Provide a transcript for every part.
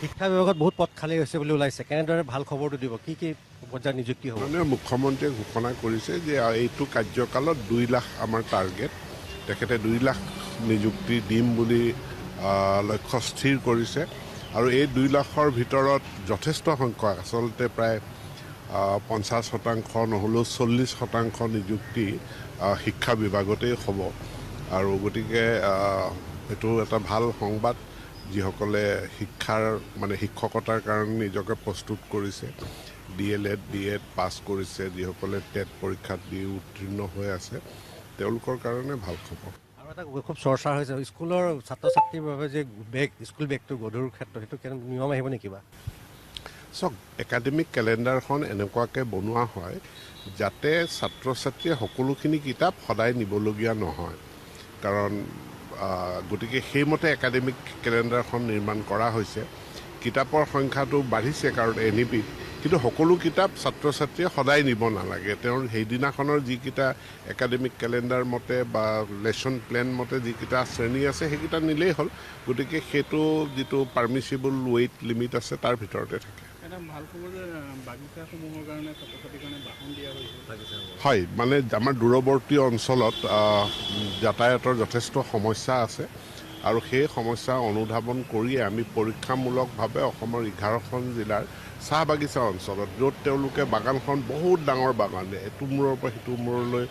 শিক্ষা বিভাগত বহুত পদ খালী হৈছে বুলি ওলাইছে কেনেদৰে ভাল খবৰটো দিব কি পৰ্যায়ত নিযুক্তি হ'ব মাননীয় মুখ্যমন্ত্ৰীয়ে ঘোষণা কৰিছে যে এইটো কাৰ্যকালত 2 লাখ আমাৰ টাৰ্গেট তেখেতে 2 লাখ নিযুক্তি দিম বুলি লক্ষ্য স্থিৰ কৰিছে আৰু এই 2 লাখৰ ভিতৰত যথেষ্ট সংখ্যক আচলতে প্ৰায় 50% নহ'লেও 40% নিযুক্তি শিক্ষা বিভাগতেই হ'ব আৰু গতিকে এইটো এটা ভাল সংবাদ যিসকলে শিক্ষকতাৰ কাৰণে নিজকে প্ৰস্তুত কৰিছে DLED BEd পাছ কৰিছে যিসকলে টেট পৰীক্ষাত দি উত্তীৰ্ণ হৈ আছে তেওঁলোকৰ কাৰণে ভাল খবৰ আৰু এটা খুব চৰ্চা হৈছে স্কুলৰ ছাত্ৰ ছাত্ৰীৰ বাবে যে স্কুল বেগটো গধুৰ ক্ষেত্ৰত সেইটো কেনে নিয়ম আহিব নেকি কিবা চাওক একাডেমিক কেলেণ্ডাৰখন এনেকুৱাকৈ বনোৱা হয় যাতে ছাত্ৰ ছাত্ৰীয়ে সকলোখিনি কিতাপ সদায় নিবলগীয়া নহয় কাৰণ গতিকে সেইমতে একাডেমিক কেলেণ্ডাৰখন নিৰ্মাণ কৰা হৈছে কিতাপৰ সংখ্যাটো বাঢ়িছে কাৰণ NEPত কিন্তু সকলো কিতাপ ছাত্ৰ ছাত্ৰীয়ে সদায় নিব নালাগে তেওঁৰ সেইদিনাখনৰ যিকেইটা একাডেমিক কেলেণ্ডাৰ মতে বা লেচন প্লেন মতে যিকেইটা শ্ৰেণী আছে সেইকেইটা নিলেই হ'ল গতিকে সেইটো যিটো পাৰ্মিচিবল ৱেইট লিমিট আছে তাৰ ভিতৰতে থাকে এটা ভাল খবৰ যে বাগিচাসমূহৰ কাৰণে ছাত্ৰ ছাত্ৰীৰ কাৰণে বাহন দিয়া হৈছে হয় মানে আমাৰ দূৰৱৰ্তী অঞ্চলত যাতায়াতৰ যথেষ্ট সমস্যা আছে আৰু সেই সমস্যা অনুধাৱন কৰিয়ে আমি পৰীক্ষামূলকভাৱে অসমৰ 11খন জিলাৰ চাহ বাগিচা অঞ্চলত য'ত তেওঁলোকে বাগানখন বহুত ডাঙৰ বাগান এইটো মূৰৰ পৰা সিটো মূৰলৈ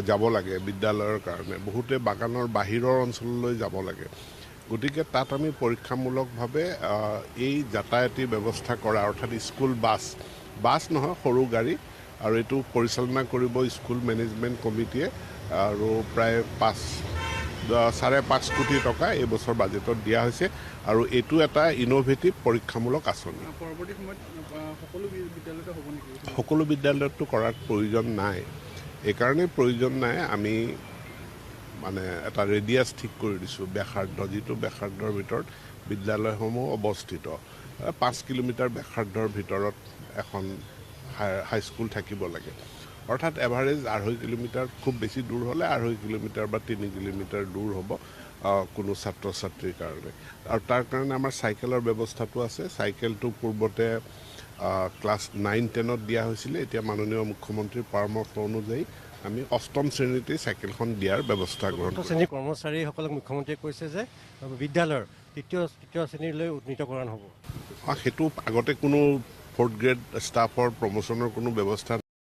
যাব লাগে বিদ্যালয়ৰ কাৰণে বহুতে বাগানৰ বাহিৰৰ অঞ্চললৈ যাব লাগে গতিকে তাত আমি পৰীক্ষামূলকভাৱে এই যাতায়াতী ব্যৱস্থা কৰা অৰ্থাৎ স্কুল বাছ নহয় সৰু গাড়ী আৰু এইটো পৰিচালনা কৰিব স্কুল মেনেজমেণ্ট কমিটিয়ে আৰু প্ৰায় 5.5 কোটি টকা এই বছৰ বাজেটত দিয়া হৈছে আৰু এইটো এটা ইনোভেটিভ পৰীক্ষামূলক আঁচনি পৰৱৰ্তী সময়ত সকলো বিদ্যালয়তে হ'ব নেকি সকলো বিদ্যালয়তো কৰাৰ প্ৰয়োজন নাই এইকাৰণেই প্ৰয়োজন নাই আমি মানে এটা ৰেডিয়াছ ঠিক কৰি দিছোঁ ব্যাসাৰ্ধ যিটো ব্যাসাৰ্ধৰ ভিতৰত বিদ্যালয়সমূহ অৱস্থিত 5 কিলোমিটাৰ ব্যাসাৰ্ধৰ ভিতৰত এখন হাইস্কুল থাকিব লাগে অৰ্থাৎ এভাৰেজ 2.5 কিলোমিটাৰ খুব বেছি দূৰ হ'লে 2.5 কিলোমিটাৰ বা 3 কিলোমিটাৰ দূৰ হ'ব কোনো ছাত্ৰ ছাত্ৰীৰ কাৰণে আৰু তাৰ কাৰণে আমাৰ চাইকেলৰ ব্যৱস্থাটো আছে চাইকেলটো পূৰ্বতে ক্লাছ 9-10ত দিয়া হৈছিলে এতিয়া মাননীয় মুখ্যমন্ত্ৰীৰ পৰামৰ্শ অনুযায়ী আমি 8ম শ্ৰেণীতেই চাইকেলখন দিয়াৰ ব্যৱস্থা গ্ৰহণ কৰিছোঁ শ্ৰেণীৰ কৰ্মচাৰীসকলক মুখ্যমন্ত্ৰীয়ে কৈছে যে বিদ্যালয়ৰ তৃতীয় শ্ৰেণীলৈ উন্নীতকৰণ হ'ব সেইটো আগতে কোনো 4th গ্ৰেড ষ্টাফৰ প্ৰমোশ্যনৰ কোনো ব্যৱস্থা